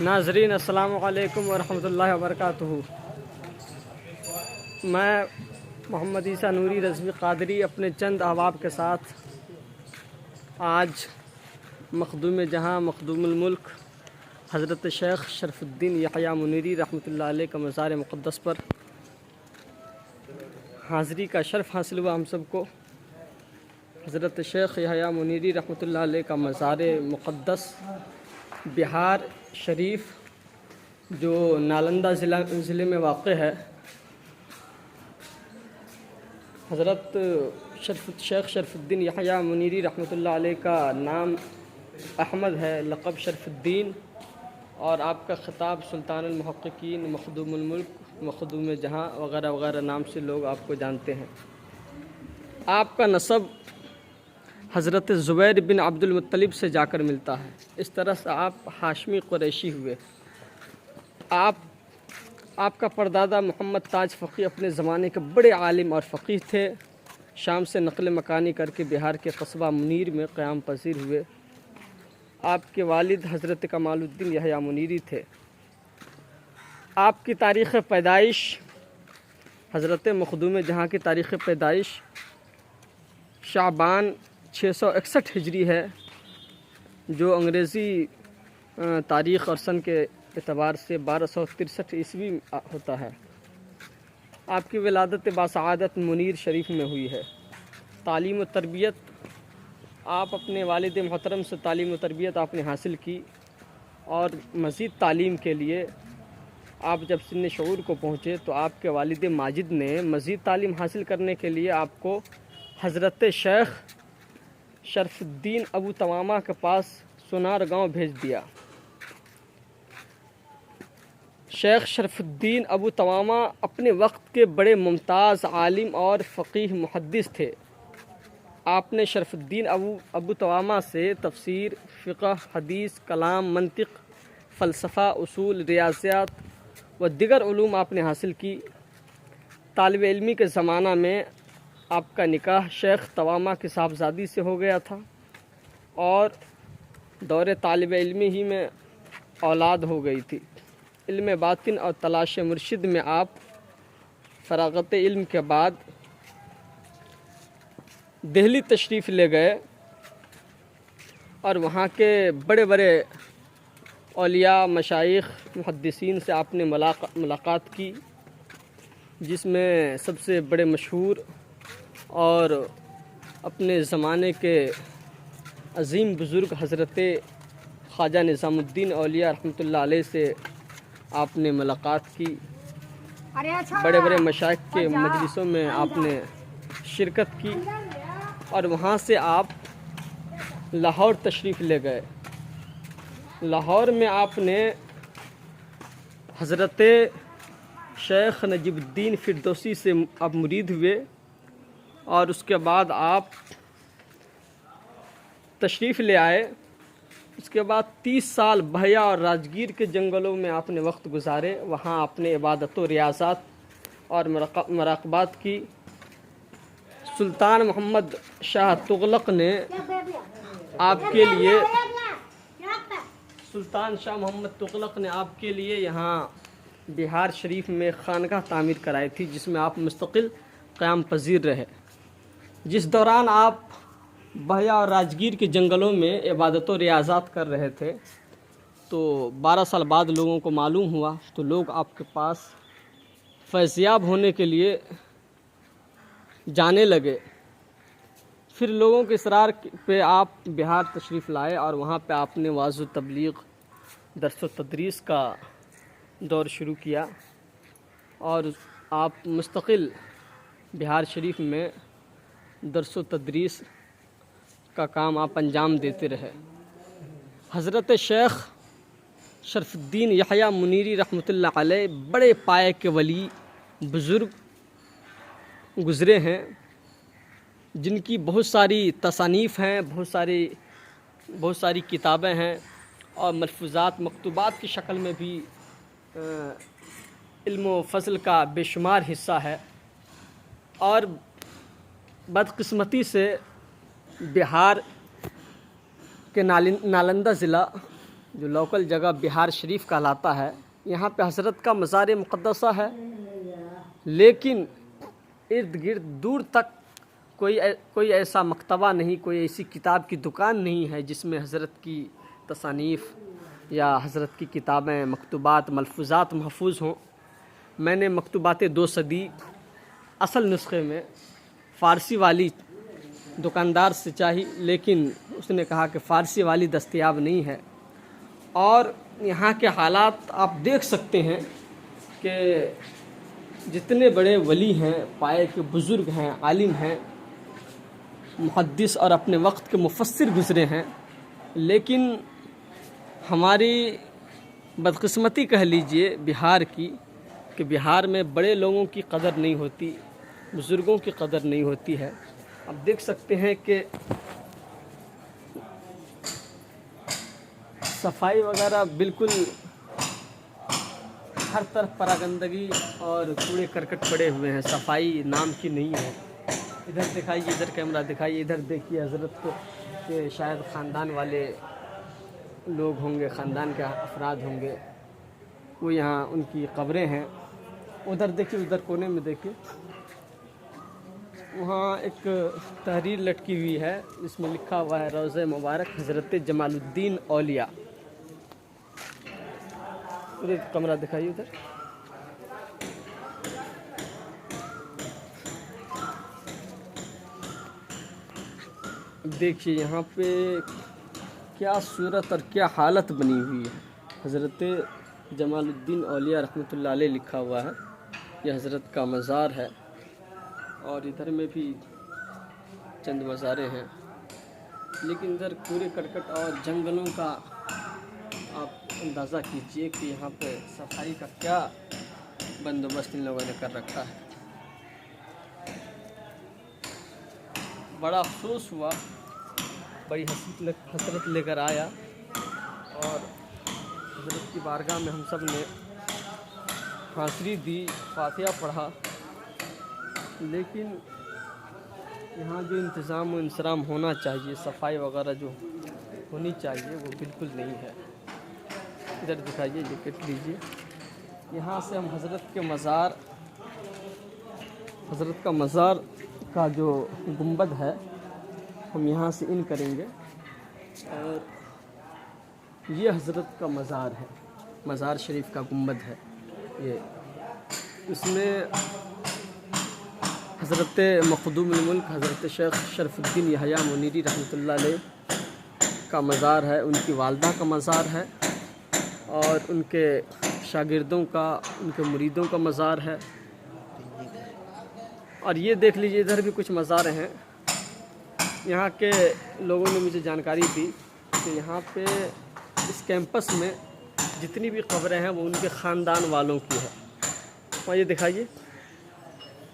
ناظرین السلام علیکم ورحمۃ اللہ وبرکاتہ۔ میں محمد عیسیٰ نوری رضوی قادری اپنے چند احباب کے ساتھ آج مخدوم جہاں مخدوم الملک حضرت شیخ شرف الدین یحییٰ منیری رحمۃ اللہ علیہ کا مزار مقدس پر حاضری کا شرف حاصل ہوا۔ ہم سب کو حضرت شیخ یحییٰ منیری رحمۃ اللہ علیہ کا مزار مقدس بہار شریف جو نالندہ ضلع میں واقع ہے، حضرت شیخ شرف الدین یحییٰ منیری رحمۃ اللہ علیہ کا نام احمد ہے، لقب شرف الدین، اور آپ کا خطاب سلطان المحققین، مخدوم الملک، مخدوم جہاں وغیرہ وغیرہ نام سے لوگ آپ کو جانتے ہیں۔ آپ کا نسب حضرت زبیر بن عبد المطلب سے جا کر ملتا ہے، اس طرح سے آپ ہاشمی قریشی ہوئے۔ آپ کا پردادا محمد تاج فقی اپنے زمانے کے بڑے عالم اور فقیہ تھے۔ شام سے نقل مکانی کر کے بہار کے قصبہ منیر میں قیام پذیر ہوئے۔ آپ کے والد حضرت کمال الدین یحییٰ منیری تھے۔ آپ کی تاریخ پیدائش، حضرت مخدوم جہاں کی تاریخ پیدائش شعبان 661 ہجری ہے، جو انگریزی تاریخ اور سن کے اعتبار سے 1263 عیسوی ہوتا ہے۔ آپ کی ولادت باسعادت منیر شریف میں ہوئی ہے۔ تعلیم و تربیت، آپ اپنے والد محترم سے تعلیم و تربیت آپ نے حاصل کی، اور مزید تعلیم کے لیے آپ جب سن شعور کو پہنچے تو آپ کے والد ماجد نے مزید تعلیم حاصل کرنے کے لیے آپ کو حضرت شیخ شرف الدین ابو تمامہ کے پاس سونار گاؤں بھیج دیا۔ شیخ شرف الدین ابو تمامہ اپنے وقت کے بڑے ممتاز عالم اور فقیہ محدث تھے۔ آپ نے شرف الدین ابو تمامہ سے تفسیر، فقہ، حدیث، کلام، منطق، فلسفہ، اصول، ریاضیات و دیگر علوم آپ نے حاصل کی۔ طالب علمی کے زمانہ میں آپ کا نکاح شیخ تمامہ کی صاحبزادی سے ہو گیا تھا، اور دور طالب علمی ہی میں اولاد ہو گئی تھی۔ علم باطن اور تلاش مرشد میں آپ فراغت علم کے بعد دہلی تشریف لے گئے، اور وہاں کے بڑے بڑے اولیاء، مشائخ، محدثین سے آپ نے ملاقات کی، جس میں سب سے بڑے مشہور اور اپنے زمانے کے عظیم بزرگ حضرت خواجہ نظام الدین اولیاء رحمۃ اللہ علیہ سے آپ نے ملاقات کی۔ بڑے بڑے مشائخ کے مجلسوں میں آپ نے شرکت کی، اور وہاں سے آپ لاہور تشریف لے گئے۔ لاہور میں آپ نے حضرت شیخ نجیب الدین فردوسی سے آپ مرید ہوئے، اور اس کے بعد آپ تشریف لے آئے۔ اس کے بعد 30 سال بہیا اور راجگیر کے جنگلوں میں آپ نے وقت گزارے۔ وہاں آپ نے عبادت و ریاضات اور مراقبات کی۔ سلطان محمد شاہ تغلق نے آپ کے لیے یہاں بہار شریف میں خانقاہ تعمیر کرائی تھی، جس میں آپ مستقل قیام پذیر رہے۔ جس دوران آپ بہیا اور راجگیر کے جنگلوں میں عبادت و ریاضات کر رہے تھے، تو 12 سال بعد لوگوں کو معلوم ہوا، تو لوگ آپ کے پاس فیضیاب ہونے کے لیے جانے لگے۔ پھر لوگوں کے اصرار پہ آپ بہار تشریف لائے، اور وہاں پہ آپ نے وعظ و تبلیغ، درس و تدریس کا دور شروع کیا، اور آپ مستقل بہار شریف میں درس و تدریس کا کام آپ انجام دیتے رہے۔ حضرت شیخ شرف الدین یحییٰ منیری رحمۃ اللہ علیہ بڑے پائے کے ولی بزرگ گزرے ہیں، جن کی بہت ساری تصانیف ہیں، بہت ساری کتابیں ہیں، اور ملفوظات، مکتوبات کی شکل میں بھی علم و فضل کا بے شمار حصہ ہے۔ اور بدقسمتی سے بہار کے نالندہ ضلع جو لوکل جگہ بہار شریف کہلاتا ہے، یہاں پہ حضرت کا مزار مقدسہ ہے، لیکن ارد گرد دور تک کوئی ایسا مکتبہ نہیں، کوئی ایسی کتاب کی دکان نہیں ہے جس میں حضرت کی تصانیف یا حضرت کی کتابیں، مکتوبات، ملفوظات محفوظ ہوں۔ میں نے مکتوبات 2 صدی اصل نسخے میں فارسی والی دکاندار سے چاہی، لیکن اس نے کہا کہ فارسی والی دستیاب نہیں ہے۔ اور یہاں کے حالات آپ دیکھ سکتے ہیں کہ جتنے بڑے ولی ہیں، پائے کے بزرگ ہیں، عالم ہیں، محدث اور اپنے وقت کے مفسر گزرے ہیں، لیکن ہماری بدقسمتی کہہ لیجئے بہار کی، کہ بہار میں بڑے لوگوں کی قدر نہیں ہوتی، بزرگوں کی قدر نہیں ہوتی ہے۔ آپ دیکھ سکتے ہیں کہ صفائی وغیرہ بالکل ہر طرف پراگندگی اور کوڑے کرکٹ پڑے ہوئے ہیں، صفائی نام کی نہیں ہے۔ ادھر دکھائیے، ادھر کیمرہ دکھائیے، ادھر دیکھیے حضرت کو، کہ شاید خاندان والے لوگ ہوں گے، خاندان کے افراد ہوں گے، وہ یہاں ان کی قبریں ہیں۔ ادھر دیکھیے، ادھر کونے میں دیکھیے، وہاں ایک تحریر لٹکی ہوئی ہے، اس میں لکھا ہوا ہے روضہ مبارک حضرت جمال الدین اولیاء۔ ادھر کمرہ دکھائیے، ادھر دیکھیے یہاں پہ کیا صورت اور کیا حالت بنی ہوئی ہے۔ حضرت جمال الدین اولیاء رحمۃ اللہ علیہ لکھا ہوا ہے، یہ حضرت کا مزار ہے، اور ادھر میں بھی چند مزاریں ہیں، لیکن ادھر کوڑے کرکٹ اور جنگلوں کا آپ اندازہ کیجئے کہ یہاں پہ صفائی کا کیا بندوبست ان لوگوں نے کر رکھا ہے۔ بڑا افسوس ہوا، بڑی حسرت لے کر آیا، اور حضرت کی بارگاہ میں ہم سب نے حاضری دی، فاتحہ پڑھا، لیکن یہاں جو انتظام و انصرام ہونا چاہیے، صفائی وغیرہ جو ہونی چاہیے، وہ بالکل نہیں ہے۔ ادھر دکھائیے، یہ کٹ لیجیے، یہاں سے ہم حضرت کا مزار کا جو گنبد ہے، ہم یہاں سے ان کریں گے، اور یہ حضرت کا مزار ہے، مزار شریف کا گنبد ہے یہ۔ اس میں حضرت مخدوم الملک حضرت شیخ شرف الدین یحییٰ منیری رحمۃ اللہ علیہ کا مزار ہے، ان کی والدہ کا مزار ہے، اور ان کے شاگردوں کا، ان کے مریدوں کا مزار ہے۔ اور یہ دیکھ لیجیے، ادھر بھی کچھ مزار ہیں۔ یہاں کے لوگوں نے مجھے جانکاری دی کہ یہاں پہ اس کیمپس میں جتنی بھی قبریں ہیں وہ ان کے خاندان والوں کی ہے۔ اور یہ دکھائیے،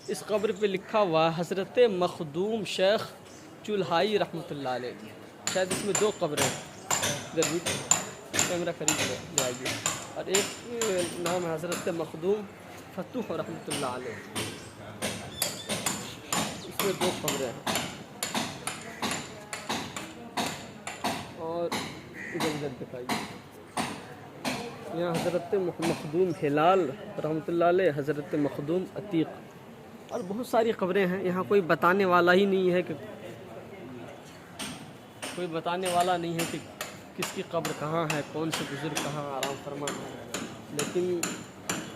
اس قبر پہ لکھا ہوا حضرت مخدوم شیخ چولہائی رحمۃ اللہ علیہ، شاید اس میں 2 قبریں ہیں، ادھر بھی کیمرہ قریب لے آئیے، اور ایک نام ہے حضرت مخدوم فتوح رحمۃ اللہ علیہ، اس میں 2 قبریں ہیں، اور ادھر دکھائیے، یہاں حضرت مخدوم ہلال رحمۃ اللہ علیہ، حضرت مخدوم عتیق، اور بہت ساری قبریں ہیں۔ یہاں کوئی بتانے والا ہی نہیں ہے کہ کس کی قبر کہاں ہے، کون سے بزرگ کہاں آرام فرما ہے، لیکن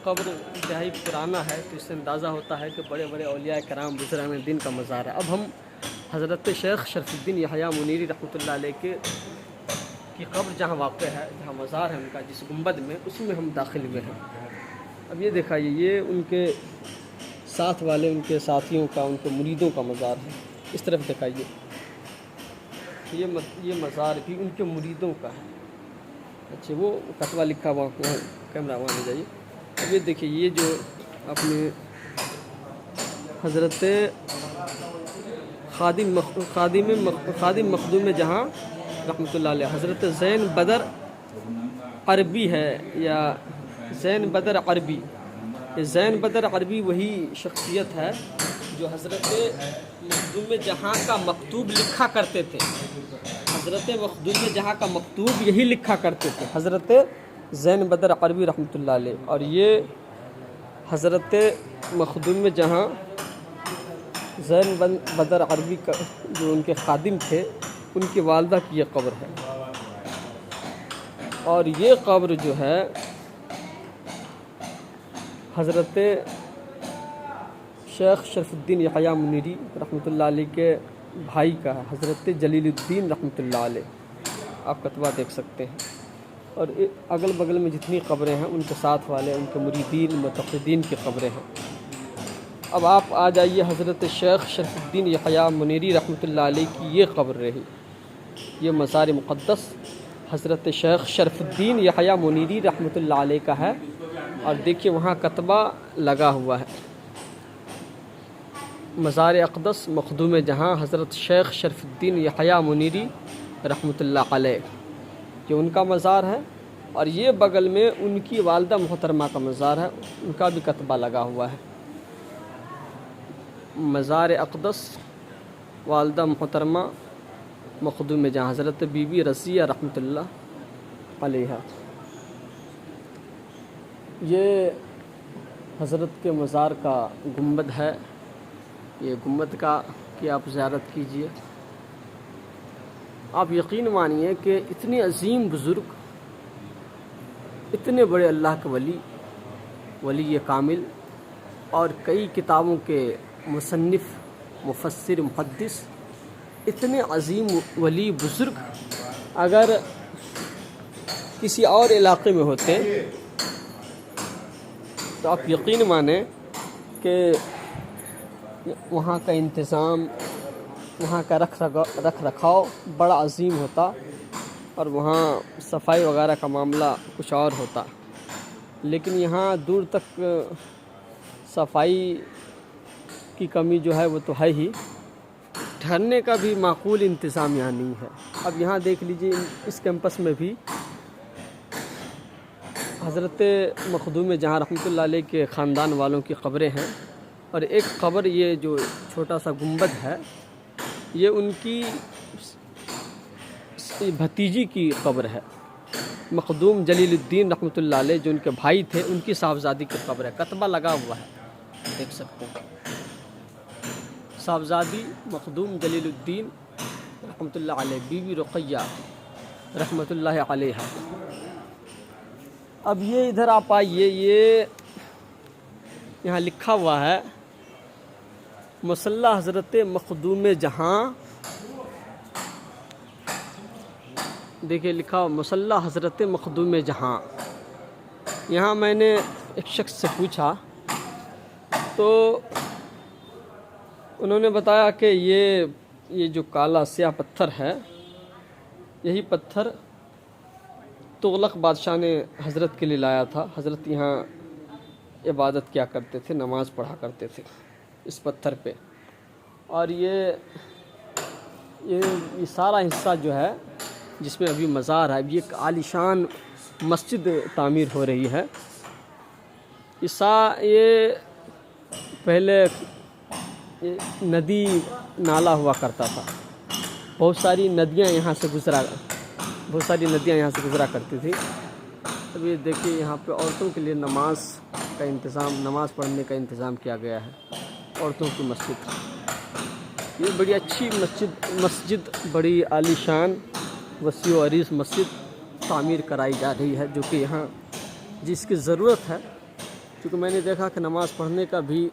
قبر انتہائی پرانا ہے، تو اس سے اندازہ ہوتا ہے کہ بڑے بڑے اولیاء کرام بزرگان دین کا مزار ہے۔ اب ہم حضرت شیخ شرف الدین یحییٰ منیری رحمۃ اللہ علیہ کی قبر جہاں واقع ہے، جہاں مزار ہے ان کا، جس گنبد میں، اس میں ہم داخل ہوئے ہیں۔ اب یہ دکھائیے، یہ ان کے ساتھ والے، ان کے ساتھیوں کا، ان کے مریدوں کا مزار ہے۔ اس طرف دکھائیے، یہ مزار بھی ان کے مریدوں کا ہے۔ اچھا، وہ فتویٰ لکھا ہوا، وہاں کیمرہ وہاں لے جائیے۔ اب یہ دیکھیے، یہ جو اپنے حضرت خادم مخدوم جہاں رحمۃ اللہ علیہ، حضرت زین بدر عربی ہے، یا زین بدر عربی، یہ زین بدر عربی وہی شخصیت ہے جو حضرت مخدوم جہاں کا مکتوب لکھا کرتے تھے۔ حضرت مخدوم جہاں کا مکتوب یہی لکھا کرتے تھے حضرت زین بدر عربی رحمۃ اللہ علیہ، اور یہ حضرت مخدوم جہاں زین بدر عربی کا جو ان کے خادم تھے ان کی والدہ کی یہ قبر ہے، اور یہ قبر جو ہے حضرت شیخ شرف الدین یحییٰ منیری رحمۃ اللہ علیہ کے بھائی کا ہے، حضرت جلیل الدین رحمۃ اللہ علیہ، آپ کتبہ دیکھ سکتے ہیں، اور اگل بغل میں جتنی قبریں ہیں ان کے ساتھ والے ان کے مریدین متقدین کی قبریں ہیں۔ اب آپ آ جائیے حضرت شیخ شرف الدین یحییٰ منیری رحمۃ اللہ علیہ کی یہ قبر رہی، یہ مزار مقدس حضرت شیخ شرف الدین یحییٰ منیری رحمۃ اللہ علیہ کا ہے، اور دیکھیے وہاں کتبہ لگا ہوا ہے، مزار اقدس مخدوم جہاں حضرت شیخ شرف الدین یحییٰ منیری رحمۃ اللہ علیہ، یہ ان کا مزار ہے، اور یہ بغل میں ان کی والدہ محترمہ کا مزار ہے، ان کا بھی کتبہ لگا ہوا ہے، مزار اقدس والدہ محترمہ مخدوم جہاں حضرت بی بی رضیہ رحمۃ اللہ علیہ۔ یہ حضرت کے مزار کا گنبد ہے، یہ گنبد کا کہ آپ زیارت کیجئے، آپ یقین مانیے کہ اتنے عظیم بزرگ، اتنے بڑے اللہ کے ولی کامل، اور کئی کتابوں کے مصنف مفسر محدث، اتنے عظیم ولی بزرگ اگر کسی اور علاقے میں ہوتے تو آپ یقین مانیں کہ وہاں کا انتظام، وہاں کا رکھ رکھاؤ بڑا عظیم ہوتا، اور وہاں صفائی وغیرہ کا معاملہ کچھ اور ہوتا، لیکن یہاں دور تک صفائی کی کمی جو ہے وہ تو ہے ہی، ٹھہرنے کا بھی معقول انتظام یہاں نہیں ہے۔ اب یہاں دیکھ لیجئے اس کیمپس میں بھی حضرت مخدوم جہاں رحمۃ اللہ علیہ کے خاندان والوں کی قبریں ہیں، اور ایک قبر یہ جو چھوٹا سا گنبد ہے یہ ان کی بھتیجی کی قبر ہے، مخدوم جلیل الدین رحمۃ اللہ علیہ جو ان کے بھائی تھے ان کی صاحبزادی کی قبر ہے، کتبہ لگا ہوا ہے دیکھ سکتے ہیں، صاحبزادی مخدوم جلیل الدین رحمۃ اللہ علیہ، بی بی رقیہ رحمۃ اللہ علیہ۔ اب یہ ادھر آپ آئیے، یہ یہاں لکھا ہوا ہے مصلی حضرت مخدوم جہاں، دیکھیے لکھا ہوا مصلی حضرت مخدوم جہاں۔ یہاں میں نے ایک شخص سے پوچھا تو انہوں نے بتایا کہ یہ جو کالا سیاہ پتھر ہے، یہی پتھر تغلق بادشاہ نے حضرت کے لیے لایا تھا، حضرت یہاں عبادت کیا کرتے تھے، نماز پڑھا کرتے تھے اس پتھر پہ، اور یہ سارا حصہ جو ہے جس میں ابھی مزار ہے، اب یہ ایک عالیشان مسجد تعمیر ہو رہی ہے، یہ پہلے ندی نالا ہوا کرتا تھا، بہت ساری ندیاں یہاں سے گزرا کرتی تھی۔ اب یہ دیکھیے یہاں پہ عورتوں کے لیے نماز پڑھنے کا انتظام کیا گیا ہے، عورتوں کی مسجد، یہ بڑی اچھی مسجد بڑی عالی شان وسیع و عریض مسجد تعمیر کرائی جا رہی ہے، جو کہ یہاں جس کی ضرورت ہے، کیونکہ میں نے دیکھا کہ نماز پڑھنے کا بھی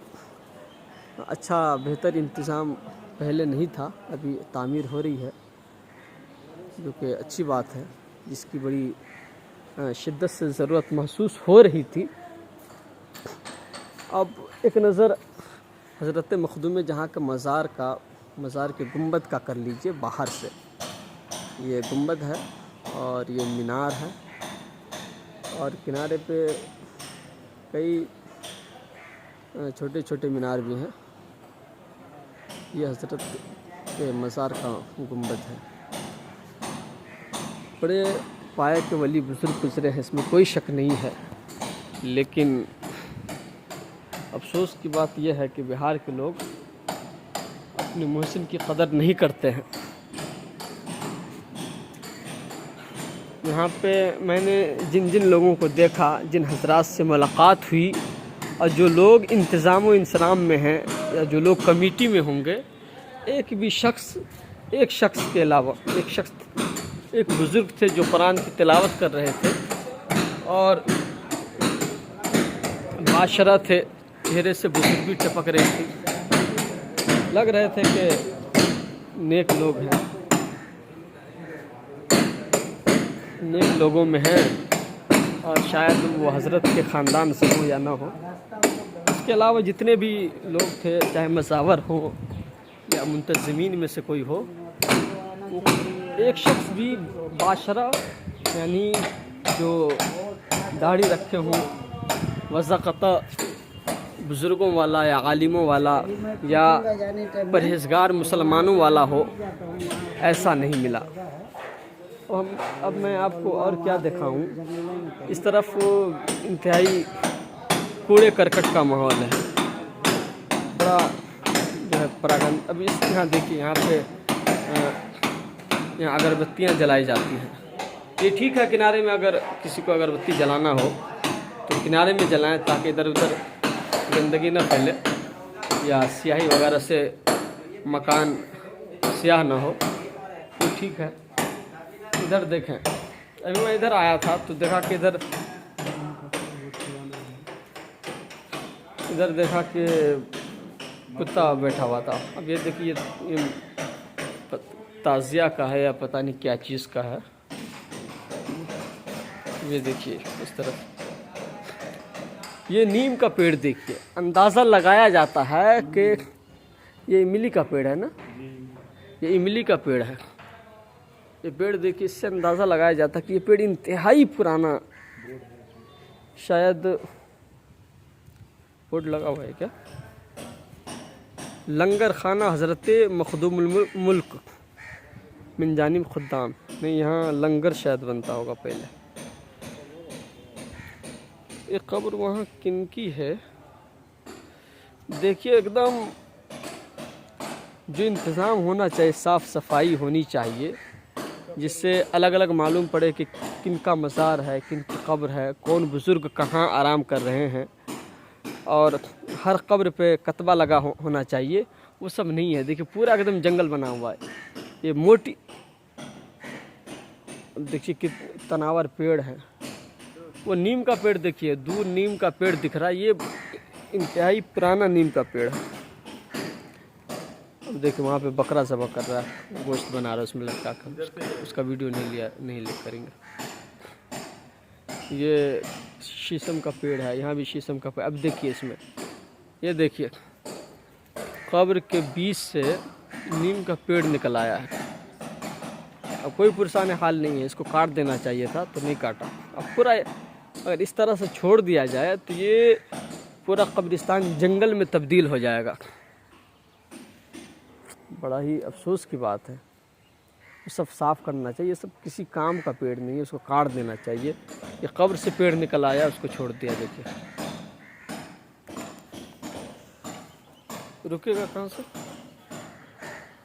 اچھا بہتر انتظام پہلے نہیں تھا، ابھی تعمیر ہو رہی ہے، جو کہ اچھی بات ہے، جس کی بڑی شدت سے ضرورت محسوس ہو رہی تھی۔ اب ایک نظر حضرت مخدوم جہاں کے مزار کے گنبد کا کر لیجئے باہر سے، یہ گنبد ہے اور یہ مینار ہے، اور کنارے پہ کئی چھوٹے چھوٹے مینار بھی ہیں، یہ حضرت کے مزار کا گنبد ہے۔ بڑے پائے کے ولی بزرگ گزرے ہیں، اس میں کوئی شک نہیں ہے، لیکن افسوس کی بات یہ ہے کہ بہار کے لوگ اپنے محسن کی قدر نہیں کرتے ہیں۔ یہاں پہ میں نے جن جن لوگوں کو دیکھا، جن حضرات سے ملاقات ہوئی، اور جو لوگ انتظام و انصرام میں ہیں یا جو لوگ کمیٹی میں ہوں گے، ایک شخص کے علاوہ ایک بزرگ تھے جو قرآن کی تلاوت کر رہے تھے اور معاشرہ تھے، چہرے سے بزرگی ٹپک رہی تھی، لگ رہے تھے کہ نیک لوگ ہیں، نیک لوگوں میں ہیں، اور شاید وہ حضرت کے خاندان سے ہو یا نہ ہو۔ اس کے علاوہ جتنے بھی لوگ تھے، چاہے مصور ہوں یا منتظمین میں سے کوئی ہو، ایک شخص بھی باشرہ، یعنی جو داڑھی رکھے ہوں، وضاقتہ بزرگوں والا یا عالموں والا یا پرہیزگار مسلمانوں والا ہو، ایسا نہیں ملا۔ اب میں آپ کو اور کیا دکھاؤں، اس طرف انتہائی کوڑے کرکٹ کا ماحول ہے، بڑا جو ہے پراگند۔ اب اس یہاں دیکھیے، یہاں پہ یہاں اگربتیاں جلائی جاتی ہیں۔ یہ ٹھیک ہے، کنارے میں اگر کسی کو اگربتی جلانا ہو تو کنارے میں جلائیں تاکہ ادھر ادھر گندگی نہ پھیلے یا سیاہی وغیرہ سے مکان سیاہ نہ ہو، تو ٹھیک ہے۔ ادھر دیکھیں، ابھی میں ادھر آیا تھا تو دیکھا کہ کتا بیٹھا ہوا تھا۔ اب یہ دیکھیے، یہ تعزیہ کا ہے یا پتہ نہیں کیا چیز کا ہے۔ یہ دیکھیے اس طرف، یہ نیم کا پیڑ دیکھیے، اندازہ لگایا جاتا ہے کہ یہ املی کا پیڑ ہے نا، یہ املی کا پیڑ ہے۔ یہ پیڑ دیکھیے، اس سے اندازہ لگایا جاتا ہے کہ یہ پیڑ انتہائی پرانا، شاید بورڈ لگا ہوا ہے کیا، لنگر خانہ حضرت مخدوم الملک من جانب خدام، نہیں یہاں لنگر شاید بنتا ہوگا پہلے۔ یہ قبر وہاں کن کی ہے دیکھیے، ایک دم جو انتظام ہونا چاہیے، صاف صفائی ہونی چاہیے، جس سے الگ الگ معلوم پڑے کہ کن کا مزار ہے، کن کی قبر ہے، کون بزرگ کہاں آرام کر رہے ہیں، اور ہر قبر پہ کتبہ لگا ہونا چاہیے۔ وہ سب نہیں ہے، دیکھیے پورا ایک دم جنگل بنا ہوا ہے۔ یہ موٹی دیکھیے کہ تناور پیڑ ہے، وہ نیم کا پیڑ دیکھیے، دور نیم کا پیڑ دکھ رہا ہے، یہ انتہائی پرانا نیم کا پیڑ ہے۔ اب دیکھیں وہاں پہ بکرا ذبح کر رہا ہے، گوشت بنا رہا ہے اس میں لٹکا کر، اس کا ویڈیو نہیں لے کریں گے۔ یہ شیشم کا پیڑ ہے، یہاں بھی شیشم کا پیڑ۔ اب دیکھیے اس میں، یہ دیکھیے قبر کے بیچ سے نیم کا پیڑ نکل آیا ہے۔ اب کوئی پرسان حال نہیں ہے، اس کو کاٹ دینا چاہیے تھا تو نہیں کاٹا۔ اب پورا اگر اس طرح سے چھوڑ دیا جائے تو یہ پورا قبرستان جنگل میں تبدیل ہو جائے گا۔ بڑا ہی افسوس کی بات ہے، یہ سب صاف کرنا چاہیے، یہ سب کسی کام کا پیڑ نہیں ہے، اس کو کاٹ دینا چاہیے۔ یہ قبر سے پیڑ نکل آیا، اس کو چھوڑ دیا۔ دیکھیے رکے گا کہاں سے؟